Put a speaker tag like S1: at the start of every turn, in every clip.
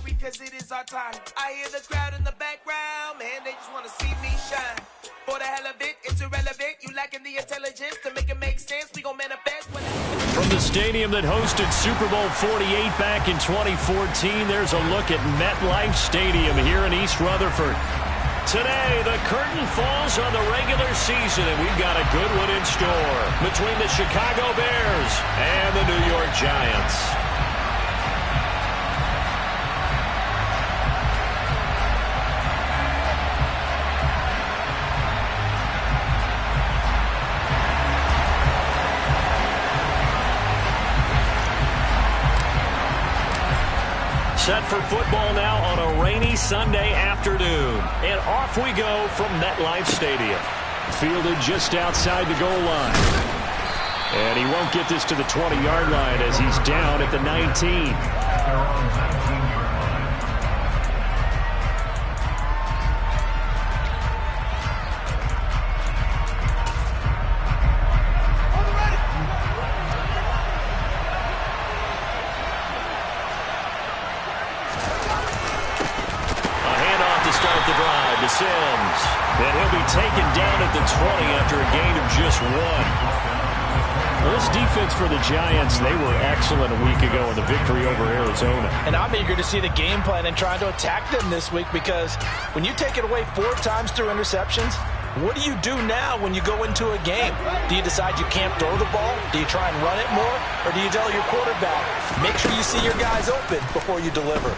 S1: hurry, cause it is our time. I hear the crowd in the background, man, they just wanna see me shine. For the hell of it, it's irrelevant. You lacking the intelligence to make it make sense. We gon' manifest when
S2: From the stadium that hosted Super Bowl 48 back in 2014, there's a look at MetLife Stadium here in East Rutherford. Today, the curtain falls on the regular season, and we've got a good one in store between the Chicago Bears and the New York Giants. Set for football now on a rainy Sunday afternoon. And off we go from MetLife Stadium. Fielded just outside the goal line. And he won't get this to the 20-yard line as he's down at the 19. Sims, and he'll be taken down at the 20 after a gain of just 1. Well, this defense for the Giants, they were excellent a week ago in the victory over Arizona.
S3: And I'm eager to see the game plan and trying to attack them this week, because when you take it away 4 times through interceptions, what do you do now when you go into a game? Do you decide you can't throw the ball? Do you try and run it more? Or do you tell your quarterback, make sure you see your guys open before you deliver?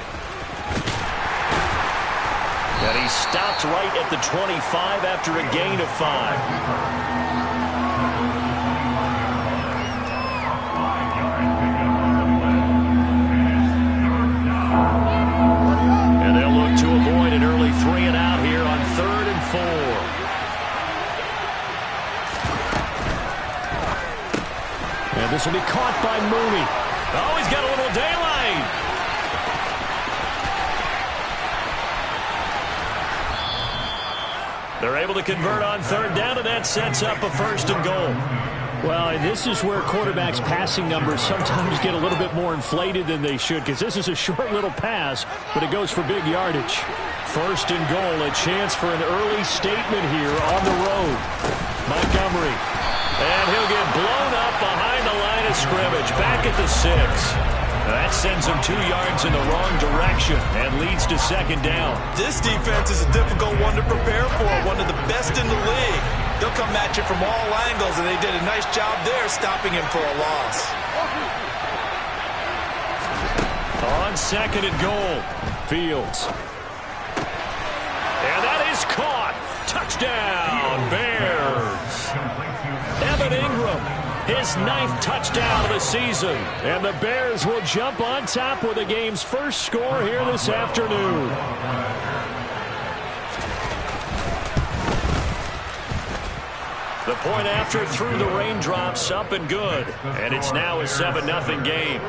S2: And he stopped right at the 25 after a gain of 5. And they'll look to avoid an early 3 and out here on 3rd and 4. And this will be caught by Mooney. Oh, he's got a little daylight. They're able to convert on 3rd down, and that sets up a 1st and goal. Well, and this is where quarterbacks' passing numbers sometimes get a little bit more inflated than they should, because this is a short little pass, but it goes for big yardage. 1st and goal, a chance for an early statement here on the road. Montgomery. And he'll get blown up behind the line of scrimmage, back at the 6. That sends him 2 yards in the wrong direction and leads to 2nd down.
S4: This defense is a difficult one to prepare for, one of the best in the league. They'll come at you from all angles, and they did a nice job there stopping him for a loss.
S2: On 2nd and goal, Fields. And that is caught. Touchdown, Bears. Evan Ingram. His 9th touchdown of the season. And the Bears will jump on top with the game's first score here this afternoon. The point after through the raindrops, up and good. And it's now a 7-0 game.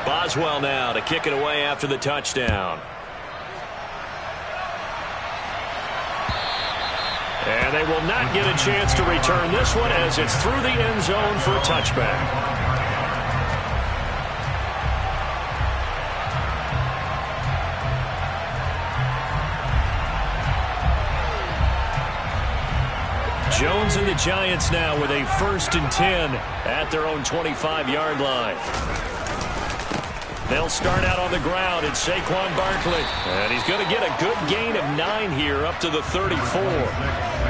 S2: Boswell now to kick it away after the touchdown. And they will not get a chance to return this one as it's through the end zone for a touchback. Jones and the Giants now with a 1st and 10 at their own 25-yard line. They'll start out on the ground. It's Saquon Barkley. And he's going to get a good gain of 9 here up to the 34.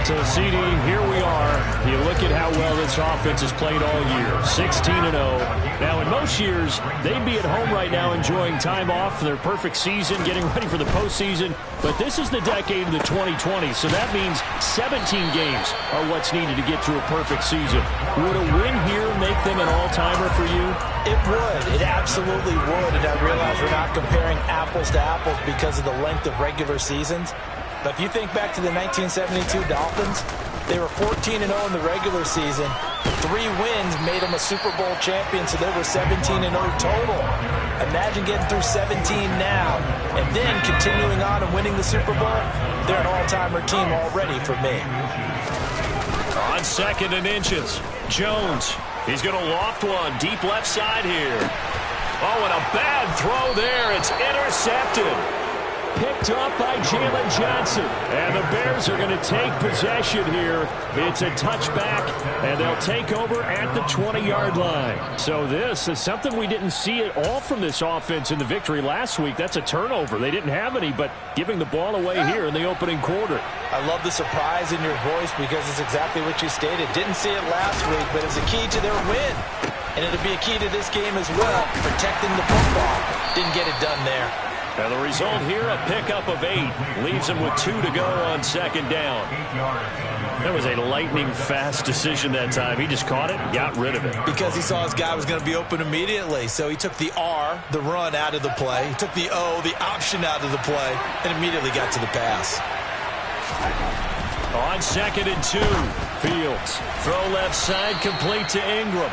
S2: So, CD, here we are. You look at how well this offense has played all year. 16-0. Now, in most years, they'd be at home right now enjoying time off for their perfect season, getting ready for the postseason. But this is the decade of the 2020s, so that means 17 games are what's needed to get through a perfect season. Would a win here make them an all-timer for you?
S3: It would. It absolutely would. And I realize we're not comparing apples to apples because of the length of regular seasons. But if you think back to the 1972 Dolphins, they were 14-0 in the regular season. 3 wins made them a Super Bowl champion, so they were 17-0 total. Imagine getting through 17 now and then continuing on and winning the Super Bowl. They're an all-timer team already for me.
S2: On 2nd and inches, Jones He's going to loft one deep left side here. Oh, and a bad throw there. It's intercepted. Picked up by Jalen Johnson. And the Bears are going to take possession here. It's a touchback, and they'll take over at the 20-yard line. So this is something we didn't see at all from this offense in the victory last week. That's a turnover. They didn't have any, but giving the ball away here in the opening quarter.
S3: I love the surprise in your voice because it's exactly what you stated. Didn't see it last week, but it's a key to their win. And it'll be a key to this game as well, protecting the football. Didn't get it done there.
S2: And the result here, a pickup of 8. Leaves him with 2 to go on second down. That was a lightning-fast decision that time. He just caught it and got rid of it.
S4: Because he saw his guy was going to be open immediately. So he took the R, the run, out of the play. He took the O, the option, out of the play, and immediately got to the pass.
S2: On 2nd and 2, Fields. Throw left side, complete to Ingram.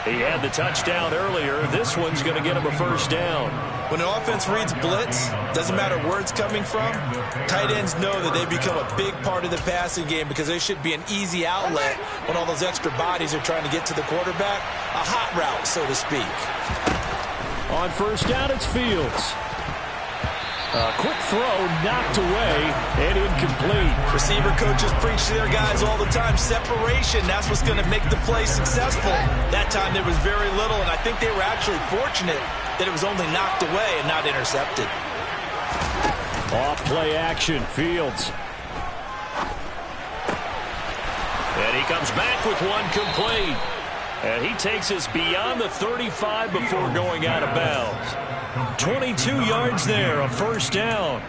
S2: He had the touchdown earlier. This one's going to get him a first down.
S4: When an offense reads blitz, doesn't matter where it's coming from, tight ends know that they become a big part of the passing game because they should be an easy outlet when all those extra bodies are trying to get to the quarterback. A hot route, so to speak.
S2: On first down, it's Fields. A quick throw, knocked away, and incomplete.
S4: Receiver coaches preach to their guys all the time. Separation, that's what's going to make the play successful. That time there was very little, and I think they were actually fortunate that it was only knocked away and not intercepted.
S2: Off play action, Fields. And he comes back with one complete. And he takes us beyond the 35 before going out of bounds. 22 yards there, a first down.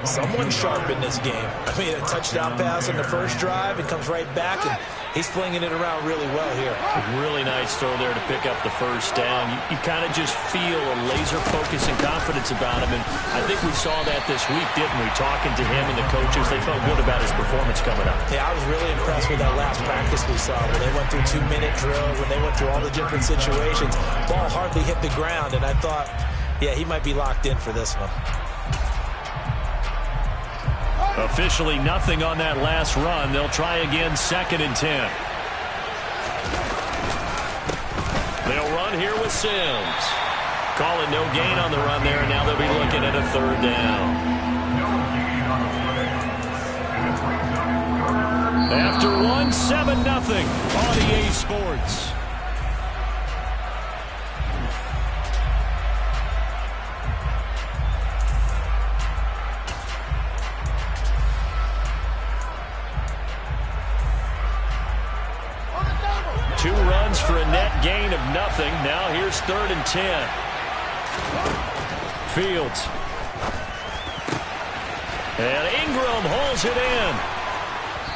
S3: Someone sharp in this game. I mean, a touchdown pass on the first drive, and comes right back, and he's flinging it around really well here.
S2: Really nice throw there to pick up the first down. You kind of just feel a laser focus and confidence about him, and I think we saw that this week, didn't we? Talking to him and the coaches, they felt good about his performance coming up.
S3: Yeah, I was really impressed with that last practice we saw, when they went through 2-minute drills, when they went through all the different situations. Ball hardly hit the ground, and I thought, yeah, he might be locked in for this one.
S2: Officially nothing on that last run. They'll try again, 2nd and 10. They'll run here with Sims. Calling no gain on the run there, and now they'll be looking at a 3rd down. After 1, 7-0 on EA Sports. For a net gain of nothing. Now here's 3rd and 10. Fields. And Ingram holds it in.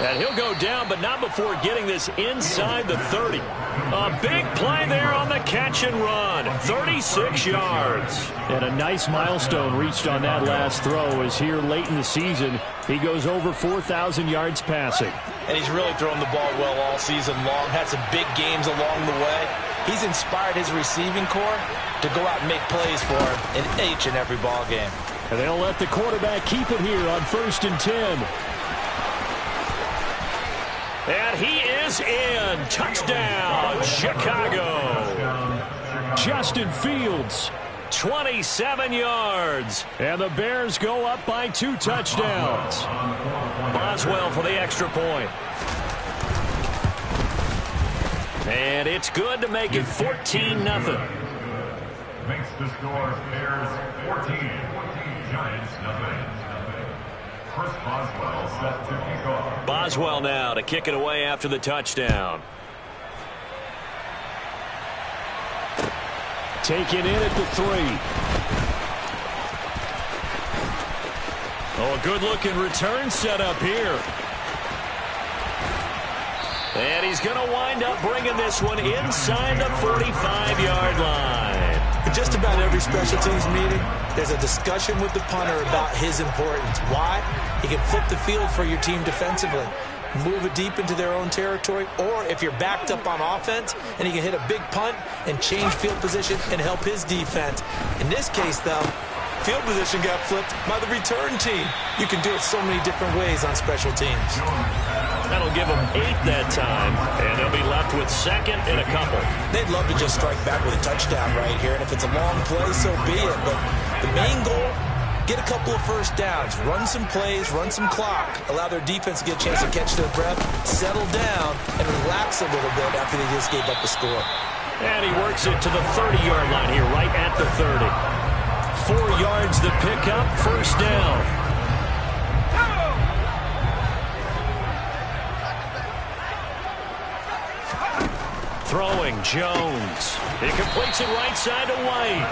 S2: And he'll go down, but not before getting this inside the 30. A big play there on the catch and run. 36 yards. And a nice milestone reached on that last throw as here late in the season, he goes over 4,000 yards passing.
S3: And he's really thrown the ball well all season long. Had some big games along the way. He's inspired his receiving corps to go out and make plays for him in each and every ball game.
S2: And they'll let the quarterback keep it here on 1st and 10. And he is in. Touchdown, Chicago. Justin Fields, 27 yards. And the Bears go up by 2 touchdowns. Boswell for the extra point. And it's good to make it 14-0.
S5: Makes the score Bears 14, Giants nothing. Chris Boswell set to kick off.
S2: Boswell now to kick it away after the touchdown. Taken in at the 3. Oh, a good-looking return set up here. And he's going to wind up bringing this one inside the 45-yard line.
S3: Just about every special teams meeting, there's a discussion with the punter about his importance. Why? He can flip the field for your team defensively, move it deep into their own territory, or if you're backed up on offense, and he can hit a big punt and change field position and help his defense. In this case, though, field position got flipped by the return team. You can do it so many different ways on special teams.
S2: That'll give them 8 that time, and they'll be left with second and a couple.
S4: They'd love to just strike back with a touchdown right here, and if it's a long play, so be it. But the main goal, get a couple of first downs, run some plays, run some clock, allow their defense to get a chance to catch their breath, settle down, and relax a little bit after they just gave up the score.
S2: And he works it to the 30-yard line here, right at the 30. 4 yards the pickup, first down. Throwing, Jones. He completes it right side to White.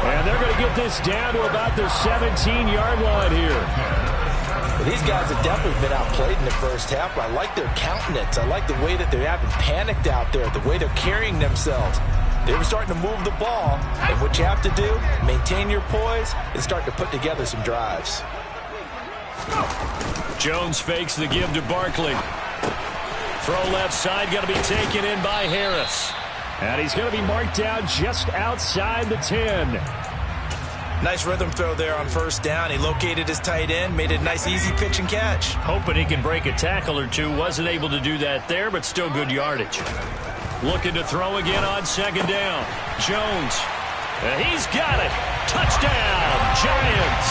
S2: And they're going to get this down to about the 17-yard line here.
S3: Well, these guys have definitely been outplayed in the first half. I like their countenance. I like the way that they haven't panicked out there, the way they're carrying themselves. They were starting to move the ball, and what you have to do, maintain your poise and start to put together some drives.
S2: Jones fakes the give to Barkley. Throw left side, going to be taken in by Harris. And he's going to be marked down just outside the 10.
S4: Nice rhythm throw there on first down. He located his tight end, made it a nice easy pitch and catch.
S2: Hoping he can break a tackle or two. Wasn't able to do that there, but still good yardage. Looking to throw again on second down. Jones. He's got it. Touchdown, Giants.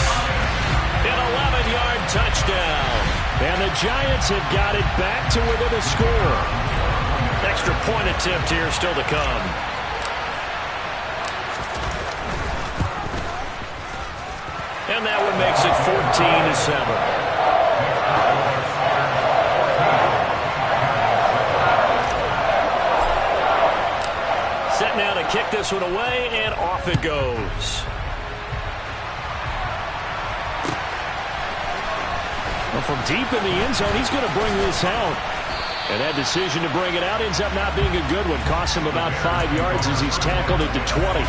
S2: An 11-yard touchdown. And the Giants have got it back to within a score. Extra point attempt here still to come. And that one makes it 14-7. Set now to kick this one away, and off it goes. Well, from deep in the end zone, he's going to bring this out. And that decision to bring it out ends up not being a good one. Costs him about 5 yards as he's tackled at the 20.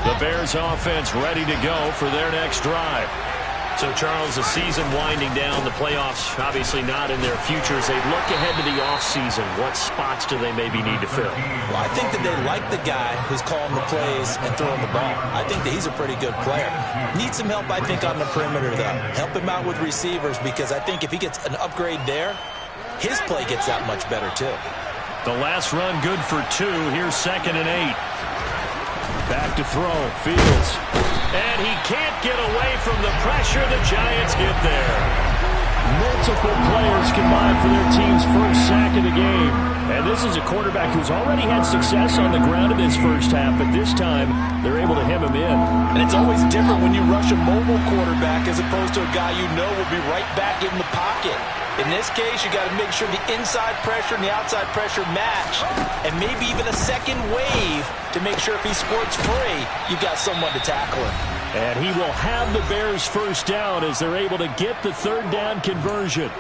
S2: The Bears offense ready to go for their next drive. So, Charles, the season winding down, the playoffs obviously not in their futures. They look ahead to the offseason. What spots do they maybe need to fill?
S3: Well, I think that they like the guy who's calling the plays and throwing the ball. I think that he's a pretty good player. Needs some help, I think, on the perimeter, though. Help him out with receivers, because I think if he gets an upgrade there, his play gets that much better, too.
S2: The last run good for 2. Here's 2nd and 8. Back to throw. Fields. And he can't get away from the pressure. The Giants get there. Multiple players combined for their team's first sack of the game. And this is a quarterback who's already had success on the ground in this first half, but this time they're able to hem him in.
S3: And it's always different when you rush a mobile quarterback as opposed to a guy you know will be right back in the pocket. In this case, you got to make sure the inside pressure and the outside pressure match, and maybe even a second wave to make sure if he squirts free, you've got someone to tackle him.
S2: And he will have the Bears first down as they're able to get the third down conversion.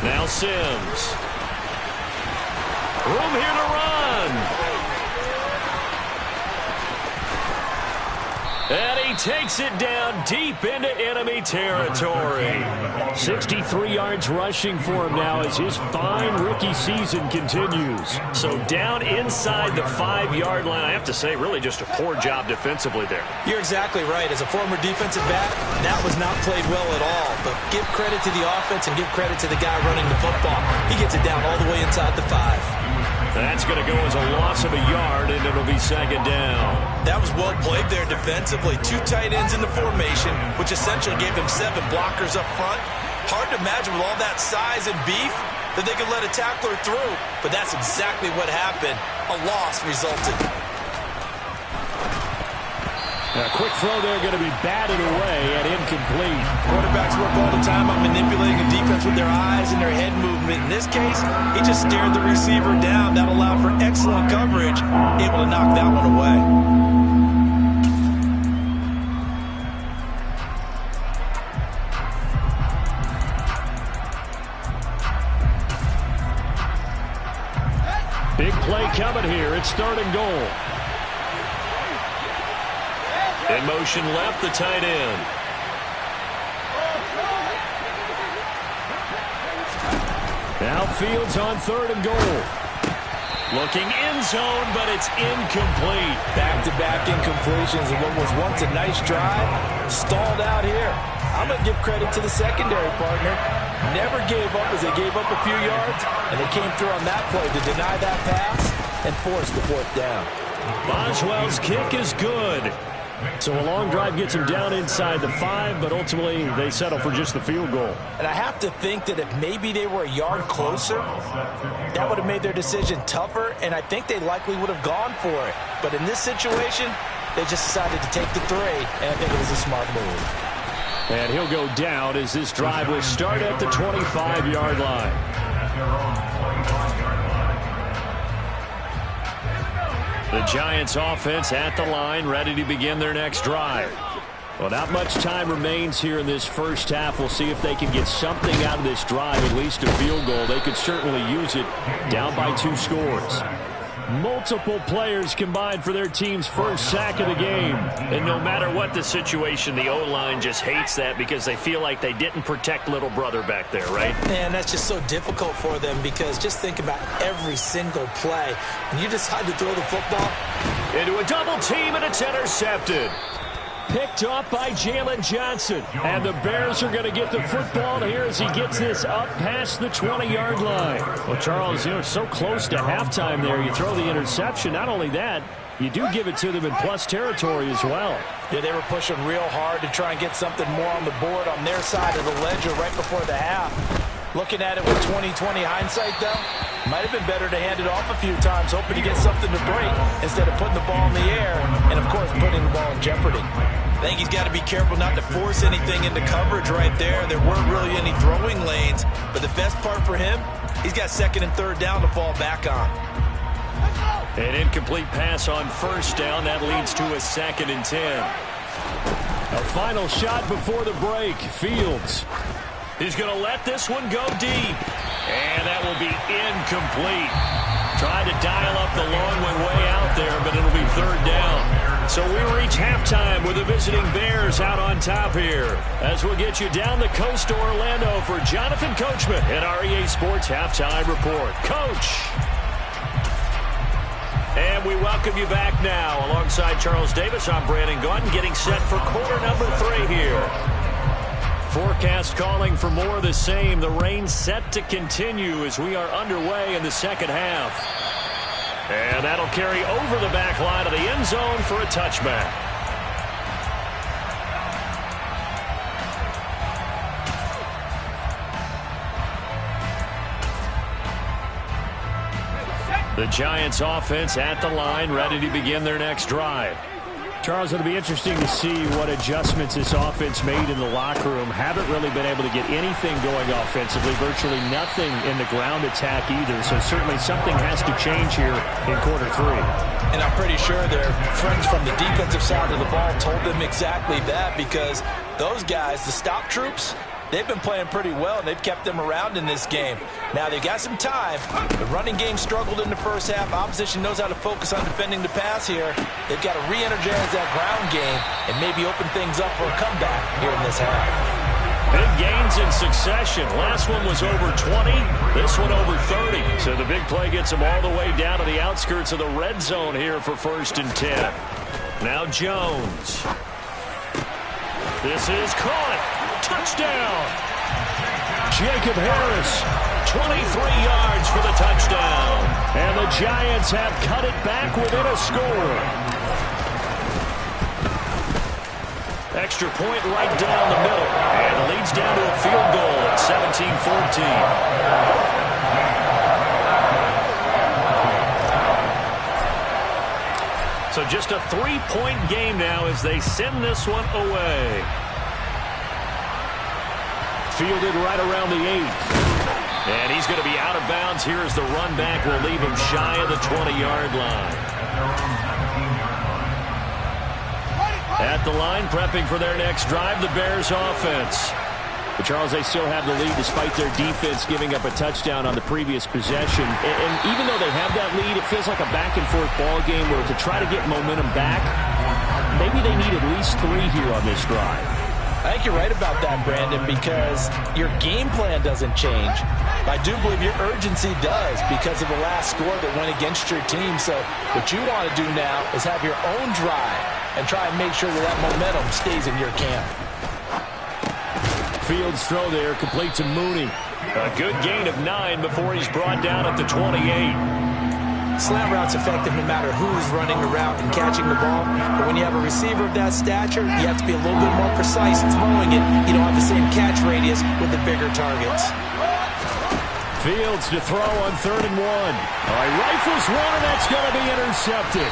S2: Now Sims. Room here to run. And he takes it down deep into enemy territory. 63 yards rushing for him now as his fine rookie season continues. So down inside the 5-yard line. I have to say, really just a poor job defensively there.
S3: You're exactly right. As a former defensive back, that was not played well at all. But give credit to the offense and give credit to the guy running the football. He gets it down all the way inside the 5.
S2: That's going to go as a loss of a yard, and it'll be second down.
S4: That was well played there defensively. 2 tight ends in the formation, which essentially gave them 7 blockers up front. Hard to imagine with all that size and beef that they could let a tackler through, but that's exactly what happened. A loss resulted.
S2: A quick throw there going to be batted away and incomplete.
S4: Quarterbacks work all the time on manipulating a defense with their eyes and their head movement. In this case, he just stared the receiver down. That allowed for excellent coverage, able to knock that one away.
S2: coming here. It's 3rd and goal. In motion left, the tight end. Now Fields on 3rd and goal. Looking end zone, but it's incomplete.
S3: Back-to-back incompletions of what was once a nice drive. Stalled out here. I'm going to give credit to the secondary partner. Never gave up as they gave up a few yards, and they came through on that play to deny that pass and force the 4th down.
S2: Boswell's kick is good. So a long drive gets them down inside the 5, but ultimately they settle for just the field goal.
S3: And I have to think that if maybe they were a yard closer, that would have made their decision tougher, and I think they likely would have gone for it. But in this situation, they just decided to take the 3, and I think it was a smart move.
S2: And he'll go down as this drive will start at the 25-yard line. The Giants offense at the line, ready to begin their next drive. Well, not much time remains here in this first half. We'll see if they can get something out of this drive, at least a field goal. They could certainly use it down by 2 scores. Multiple players combined for their team's first sack of the game. And no matter what the situation, the O-line just hates that because they feel like they didn't protect little brother back there, right?
S3: Man, that's just so difficult for them because just think about every single play. When you decide to throw the football
S2: into a double team, and it's intercepted. Picked off by Jalen Johnson. And the Bears are going to get the football here as he gets this up past the 20-yard line. Well, Charles, so close to halftime there. You throw the interception. Not only that, you do give it to them in plus territory as well.
S3: Yeah, they were pushing real hard to try and get something more on the board on their side of the ledger right before the half. Looking at it with 20/20 hindsight, though, might have been better to hand it off a few times, hoping to get something to break instead of putting the ball in the air and, of course, putting the ball in jeopardy.
S4: I think he's got to be careful not to force anything into coverage right there. There weren't really any throwing lanes, but the best part for him, he's got 2nd and 3rd down to fall back on.
S2: An incomplete pass on 1st down. That leads to a 2nd and 10. A final shot before the break. Fields. He's going to let this one go deep. And that will be incomplete. Tried to dial up the long way out there, but it'll be 3rd down. So we reach halftime with the visiting Bears out on top here. As we'll get you down the coast to Orlando for Jonathan Coachman at our EA Sports Halftime Report. Coach! And we welcome you back now. Alongside Charles Davis, I'm Brandon Gaudin, getting set for quarter number 3 here. Forecast calling for more of the same. The rain set to continue as we are underway in the second half. And that'll carry over the back line of the end zone for a touchback. The Giants offense at the line, ready to begin their next drive. Charles, it'll be interesting to see what adjustments this offense made in the locker room. Haven't really been able to get anything going offensively, virtually nothing in the ground attack either. So certainly something has to change here in quarter 3.
S3: And I'm pretty sure their friends from the defensive side of the ball told them exactly that because those guys, the stop troops, they've been playing pretty well, and they've kept them around in this game. Now, they've got some time. The running game struggled in the first half. Opposition knows how to focus on defending the pass here. They've got to re-energize that ground game and maybe open things up for a comeback here in this half.
S2: Big gains in succession. Last one was over 20. This one over 30. So the big play gets them all the way down to the outskirts of the red zone here for 1st and 10. Now Jones. This is caught. Touchdown. Jacob Harris, 23 yards for the touchdown. And the Giants have cut it back within a score. Extra point right down the middle. And it leads down to a field goal at 17-14. So just a 3-point game now as they send this one away. Fielded right around the 8. And he's going to be out of bounds here as the run back will leave him shy of the 20-yard line. At the line, prepping for their next drive, the Bears offense. But, Charles, they still have the lead despite their defense giving up a touchdown on the previous possession. And even though they have that lead, it feels like a back-and-forth ball game where to try to get momentum back, maybe they need at least 3 here on this drive.
S3: I think you're right about that, Brandon, because your game plan doesn't change. I do believe your urgency does because of the last score that went against your team. So what you want to do now is have your own drive and try and make sure that that momentum stays in your camp.
S2: Fields throw there, complete to Mooney. A good gain of 9 before he's brought down at the 28.
S3: Slant route's effective no matter who's running the route and catching the ball. But when you have a receiver of that stature, you have to be a little bit more precise throwing it. You don't have the same catch radius with the bigger targets.
S2: Fields to throw on 3rd and 1. All right, rifles one, and that's going to be intercepted.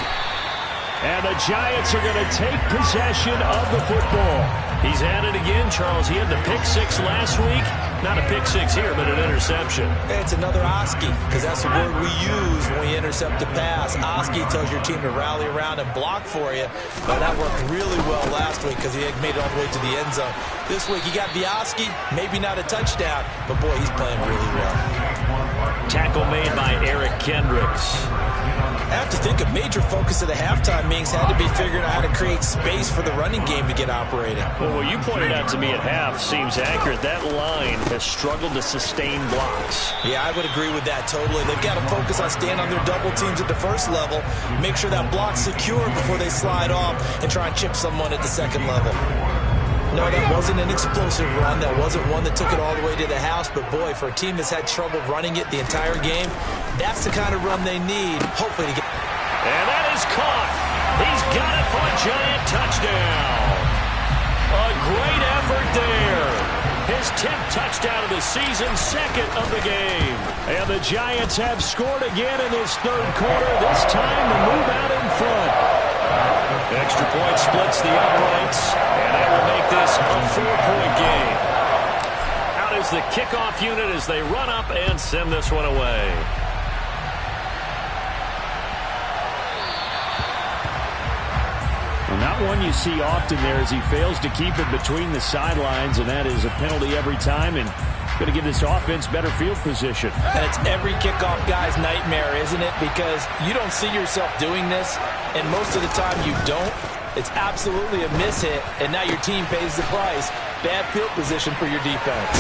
S2: And the Giants are going to take possession of the football. He's at it again, Charles. He had the pick 6 last week. Not a pick 6 here, but an interception.
S3: It's another Oski, because that's the word we use when we intercept a pass. Oski tells your team to rally around and block for you. But that worked really well last week because he had made it all the way to the end zone. This week, he got the Oski, maybe not a touchdown, but boy, he's playing really well.
S2: Tackle made by Eric Kendricks.
S3: I have to think a major focus of the halftime meetings had to be figuring out how to create space for the running game to get operating.
S2: Well, what you pointed out to me at half seems accurate. That line has struggled to sustain blocks.
S3: Yeah, I would agree with that totally. They've got to focus on staying on their double teams at the first level, make sure that block's secure before they slide off, and try and chip someone at the second level. No, that wasn't an explosive run. That wasn't one that took it all the way to the house. But, boy, for a team that's had trouble running it the entire game, that's the kind of run they need, hopefully, to get.
S2: And that is caught. He's got it for a Giant touchdown. A great effort there. His 10th touchdown of the season, 2nd of the game. And the Giants have scored again in this 3rd quarter, this time to move out in front. Extra point splits the uprights, and that will make this a 4-point game. Out is the kickoff unit as they run up and send this one away. Well, not one you see often there as he fails to keep it between the sidelines, and that is a penalty every time, and going to give this offense better field position.
S3: And it's every kickoff guy's nightmare, isn't it? Because you don't see yourself doing this, and most of the time you don't. It's absolutely a miss-hit, and now your team pays the price. Bad field position for your defense.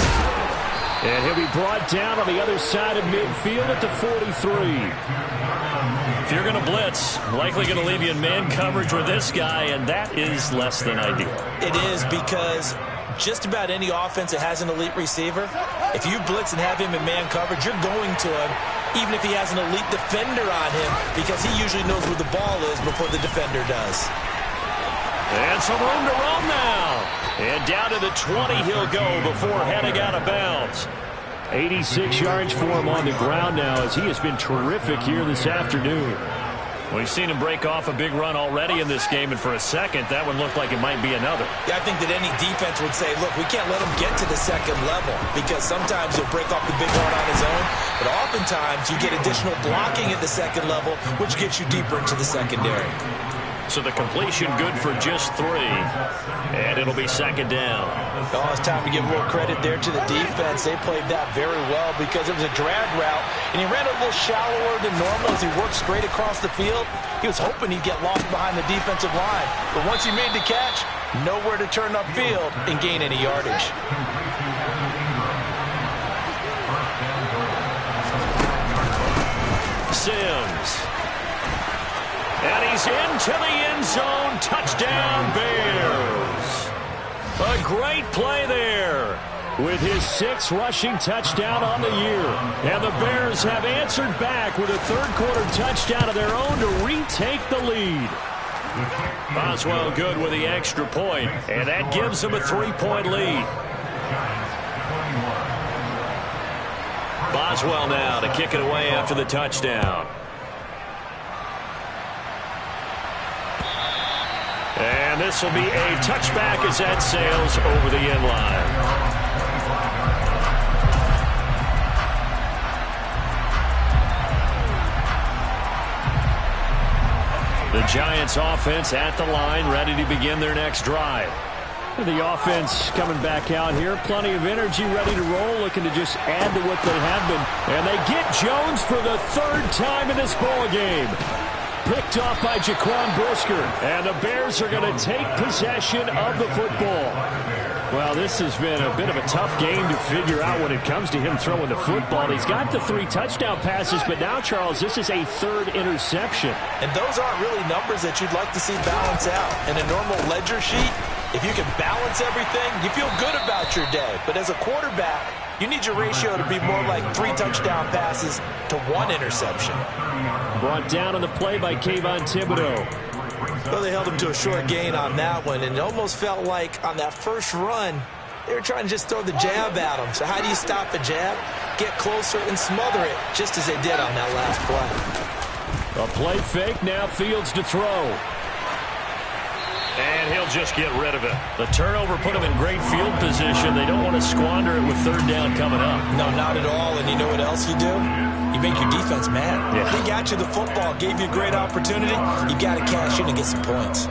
S2: And he'll be brought down on the other side of midfield at the 43. If you're going to blitz, likely going to leave you in man coverage with this guy, and that is less than ideal.
S3: It is, because just about any offense that has an elite receiver, if you blitz and have him in man coverage, you're going to him, even if he has an elite defender on him, because he usually knows where the ball is before the defender does.
S2: And some room to roam now. And down to the 20 he'll go before heading out of bounds. 86 yards for him on the ground now as he has been terrific here this afternoon. We've seen him break off a big run already in this game, and for a second, that one looked like it might be another.
S3: Yeah, I think that any defense would say, look, we can't let him get to the second level, because sometimes he'll break off the big run on his own, but oftentimes you get additional blocking at the second level, which gets you deeper into the secondary.
S2: So the completion good for just 3, and it'll be 2nd down.
S3: Oh, it's time to give a little credit there to the defense. They played that very well because it was a drag route, and he ran a little shallower than normal as he worked straight across the field. He was hoping he'd get lost behind the defensive line, but once he made the catch, nowhere to turn upfield and gain any yardage.
S2: Sims. And he's into the end zone. Touchdown, Bears. A great play there with his 6th rushing touchdown on the year. And the Bears have answered back with a 3rd quarter touchdown of their own to retake the lead. Boswell good with the extra point, and that gives them a 3-point lead. Boswell now to kick it away after the touchdown. And this will be a touchback as that sails over the end line. The Giants offense at the line, ready to begin their next drive. The offense coming back out here. Plenty of energy, ready to roll, looking to just add to what they have been. And they get Jones for the third time in this ball game. Picked off by Jaquan Brisker. And the Bears are going to take possession of the football. Well, this has been a bit of a tough game to figure out when it comes to him throwing the football. He's got the 3 touchdown passes, but now, Charles, this is a 3rd interception.
S3: And those aren't really numbers that you'd like to see balance out. In a normal ledger sheet, if you can balance everything, you feel good about your day. But as a quarterback, you need your ratio to be more like 3 touchdown passes to 1 interception.
S2: Brought down on the play by Kayvon Thibodeaux.
S3: Well, they held him to a short gain on that one, and it almost felt like on that first run, they were trying to just throw the jab at him. So how do you stop a jab? Get closer and smother it, just as they did on that last play.
S2: A play fake, now Fields to throw. And he'll just get rid of it. The turnover put him in great field position. They don't want to squander it with 3rd down coming up.
S3: No, not at all. And you know what else you do? You make your defense mad.
S2: Yeah.
S3: They got you the football, gave you a great opportunity. You got to cash in and get some points.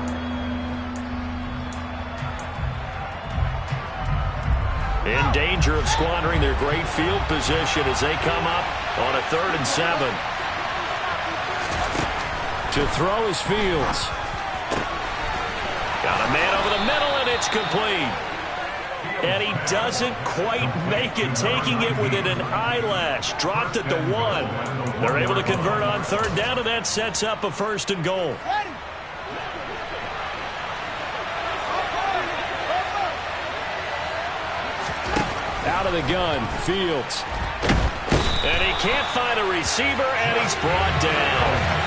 S2: In danger of squandering their great field position as they come up on a 3rd and 7. To throw is Fields. Got a man over the middle, and it's complete. And he doesn't quite make it, taking it within an eyelash. Dropped at the 1. They're able to convert on 3rd down, and that sets up a 1st and goal. Out of the gun, Fields. And he can't find a receiver, and he's brought down.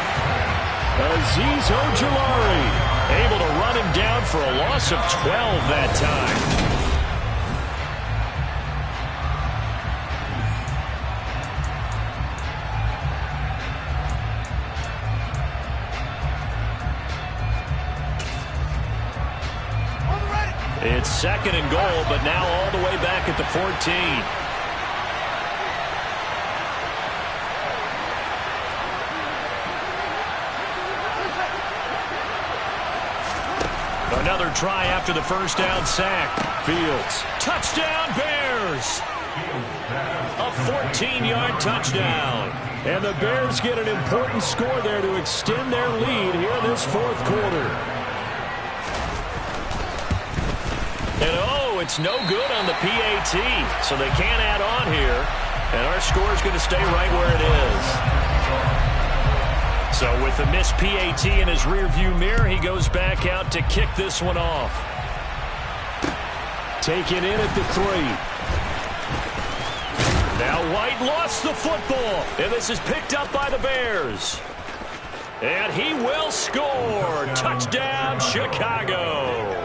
S2: Azeez Ojulari able to run him down for a loss of 12 that time. It's 2nd and goal, but now all the way back at the 14. Another try after the 1st down sack. Fields. Touchdown, Bears! A 14-yard touchdown. And the Bears get an important score there to extend their lead here in this 4th quarter. And oh, it's no good on the PAT, so they can't add on here. And our score is going to stay right where it is. So with the missed PAT in his rearview mirror, he goes back out to kick this one off. Taken in at the 3. Now White lost the football, and this is picked up by the Bears. And he will score. Touchdown, Chicago.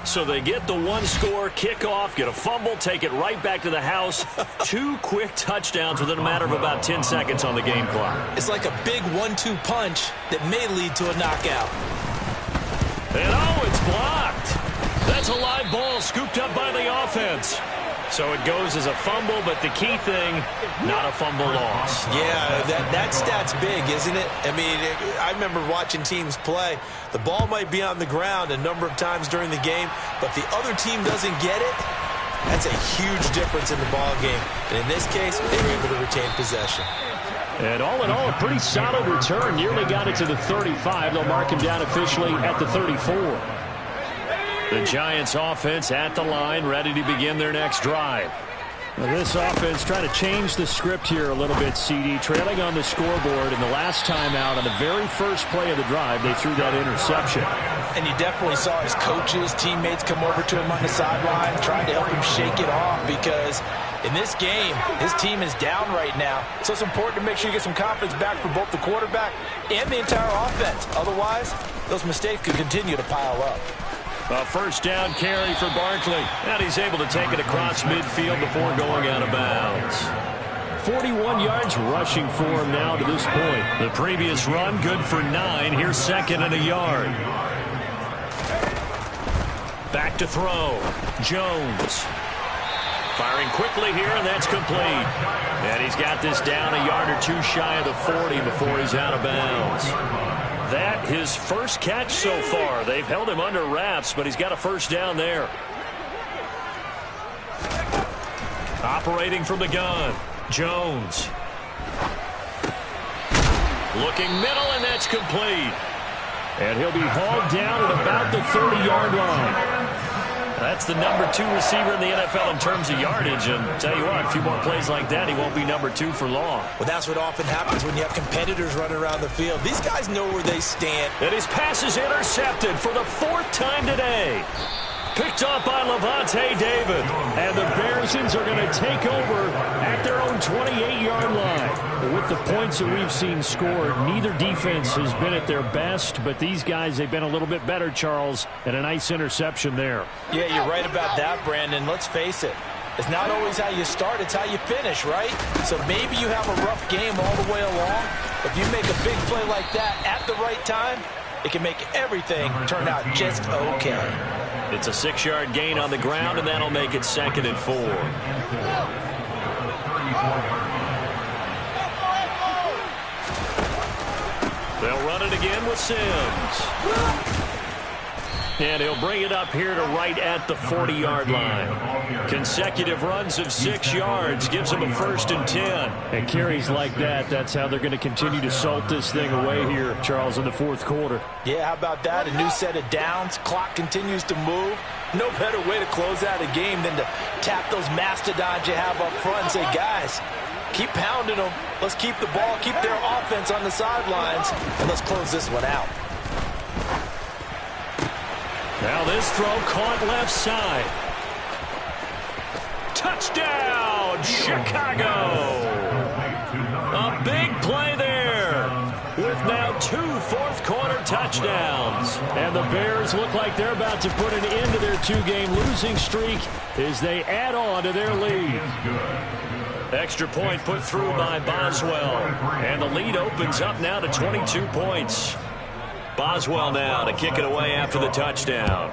S2: So they get the 1-score kickoff, get a fumble, take it right back to the house. 2 quick touchdowns within a matter of about 10 seconds on the game clock.
S3: It's like a big 1-2 punch that may lead to a knockout.
S2: And oh, it's blocked. That's a live ball scooped up by the offense. So it goes as a fumble, but the key thing, not a fumble loss.
S3: Yeah, that stat's big, isn't it? I mean, I remember watching teams play. The ball might be on the ground a number of times during the game, but the other team doesn't get it. That's a huge difference in the ball game. And in this case, they were able to retain possession.
S2: And all in all, a pretty solid return. Nearly got it to the 35. They'll mark him down officially at the 34. The Giants offense at the line, ready to begin their next drive. Now this offense trying to change the script here a little bit, CD. Trailing on the scoreboard, and the last time out on the very first play of the drive, they threw that interception.
S3: And you definitely saw his coaches, teammates come over to him on the sideline, trying to help him shake it off, because in this game, his team is down right now. So it's important to make sure you get some confidence back for both the quarterback and the entire offense. Otherwise, those mistakes could continue to pile up.
S2: A 1st down carry for Barkley. And he's able to take it across midfield before going out of bounds. 41 yards rushing for him now to this point. The previous run good for 9. Here's 2nd and a yard. Back to throw. Jones. Firing quickly here, and that's complete. And he's got this down a yard or 2 shy of the 40 before he's out of bounds. that his first catch so far. They've held him under wraps, but he's got a first down there. Operating from the gun, Jones. Looking middle, and that's complete. And he'll be hauled down at about the 30-yard line. That's the number 2 receiver in the NFL in terms of yardage. And tell you what, a few more plays like that, he won't be number 2 for long.
S4: Well, that's what often happens when you have competitors running around the field. These guys know where they stand.
S2: And his pass is intercepted for the 4th time today. Picked off by Lavonte David. And the Bearsons are going to take over at their own 28-yard line. With the points that we've seen scored, neither defense has been at their best, but these guys, they've been a little bit better, Charles, and a nice interception there.
S3: Yeah, you're right about that, Brandon. Let's face it. It's not always how you start, it's how you finish, right? So maybe you have a rough game all the way along. If you make a big play like that at the right time, it can make everything turn out just okay.
S2: It's a 6-yard gain on the ground, and that'll make it 2nd and 4. They'll run it again with Sims. And he'll bring it up here to right at the 40-yard line. Consecutive runs of 6 yards gives him a 1st and 10.
S3: And carries like that, that's how they're going to continue to salt this thing away here, Charles, in the 4th quarter. Yeah, how about that? A new set of downs. Clock continues to move. No better way to close out a game than to tap those mastodons you have up front and say, guys, keep pounding them. Let's keep the ball, keep their offense on the sidelines, and let's close this one out.
S2: Now this throw caught left side. Touchdown, Chicago! A big play there with now 2 fourth-quarter touchdowns. And the Bears look like they're about to put an end to their 2-game losing streak as they add on to their lead. Extra point put through by Boswell. And the lead opens up now to 22 points. Boswell now to kick it away after the touchdown.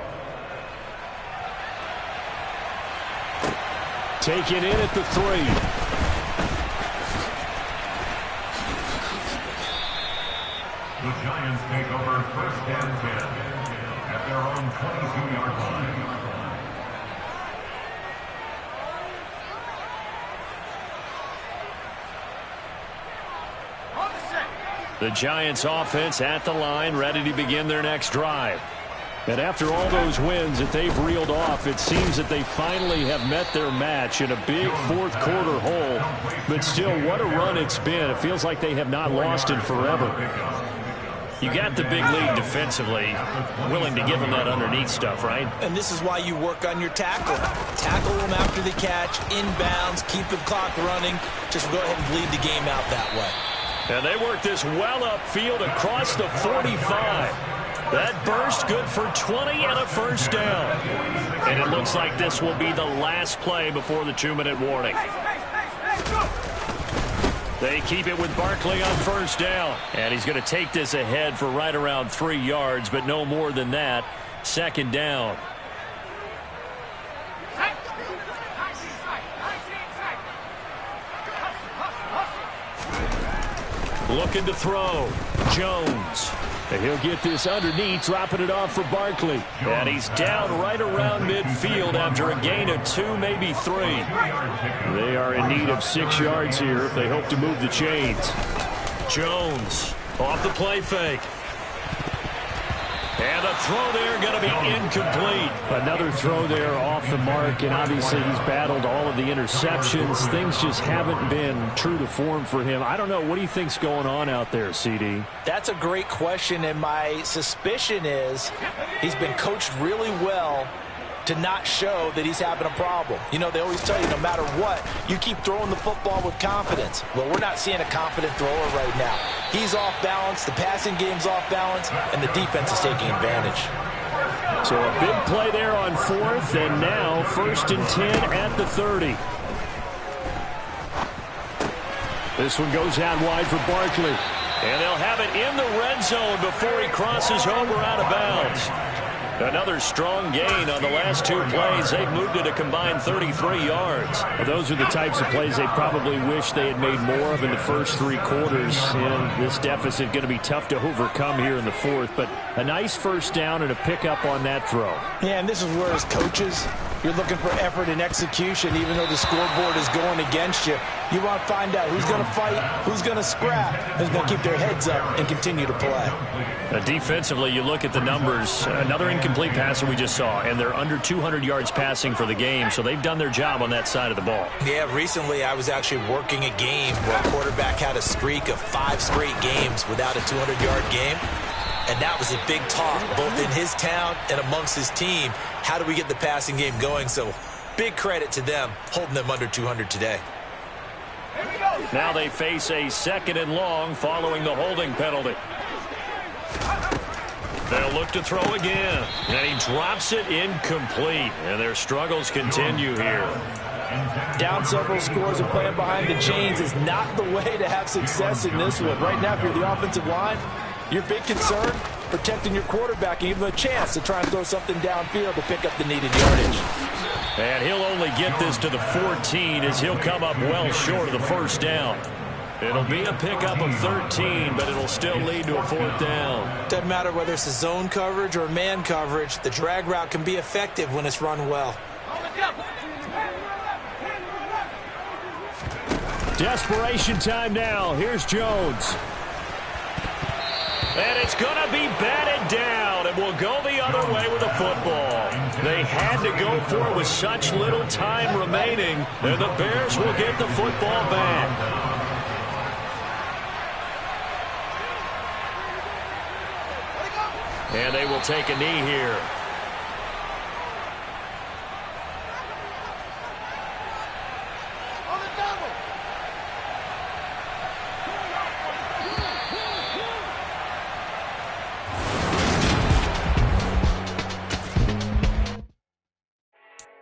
S2: Taken in at the 3.
S5: The Giants take over 1st and 10 at their own 22-yard line.
S2: The Giants offense at the line, ready to begin their next drive. And after all those wins that they've reeled off, it seems that they finally have met their match in a big 4th quarter hole. But still, what a run it's been. It feels like they have not lost in forever. You got the big lead defensively, willing to give them that underneath stuff, right?
S4: And this is why you work on your tackle. Tackle them after the catch, inbounds, keep the clock running. Just go ahead and bleed the game out that way.
S2: And they work this well upfield across the 45. That burst good for 20 and a first down. And it looks like this will be the last play before the 2-minute warning. They keep it with Barkley on first down. And he's going to take this ahead for right around 3 yards, but no more than that. 2nd down. Looking to throw. Jones. And he'll get this underneath, dropping it off for Barkley. And he's down right around midfield after a gain of 2, maybe 3. They are in need of 6 yards here if they hope to move the chains. Jones off the play fake. And a throw there going to be incomplete. Another throw there off the mark, and obviously he's battled all of the interceptions. Things just haven't been true to form for him. I don't know. What do you think's going on out there, CD?
S3: That's a great question, and my suspicion is he's been coached really well to not show that he's having a problem. You know, they always tell you no matter what, you keep throwing the football with confidence. Well, we're not seeing a confident thrower right now. He's off balance, the passing game's off balance, and the defense is taking advantage.
S2: So a big play there on 4th, and now 1st and 10 at the 30. This one goes out wide for Barkley. And they'll have it in the red zone before he crosses over out of bounds. Another strong gain on the last 2 plays. They've moved it a combined 33 yards.
S6: Well, those are the types of plays they probably wish they had made more of in the first 3 quarters. And this deficit going to be tough to overcome here in the fourth. But a nice first down and a pickup on that throw.
S3: Yeah, and this is where as coaches, you're looking for effort and execution, even though the scoreboard is going against you. You want to find out who's going to fight, who's going to scrap, who's going to keep their heads up and continue to play.
S2: Defensively, you look at the numbers. Another incomplete passer we just saw, and they're under 200 yards passing for the game, so they've done their job on that side of the ball.
S4: Yeah, recently I was actually working a game where a quarterback had a streak of 5 straight games without a 200-yard game. And that was a big talk, both in his town and amongst his team. How do we get the passing game going? So big credit to them, holding them under 200 today.
S2: Now they face a 2nd and long following the holding penalty. They'll look to throw again. And he drops it incomplete. And their struggles continue here.
S3: Down several scores and playing behind the chains is not the way to have success in this one. Right now, if you're the offensive line, your big concern, protecting your quarterback and give him a chance to try and throw something downfield to pick up the needed yardage.
S2: And he'll only get this to the 14 as he'll come up well short of the first down. It'll be a pickup of 13, but it'll still lead to a 4th down.
S4: Doesn't matter whether it's a zone coverage or man coverage, the drag route can be effective when it's run well.
S6: Desperation time now. Here's Jones.
S2: And it's going to be batted down, and will go the other way with the football. They had to go for it with such little time remaining, and the Bears will get the football back. And they will take a knee here.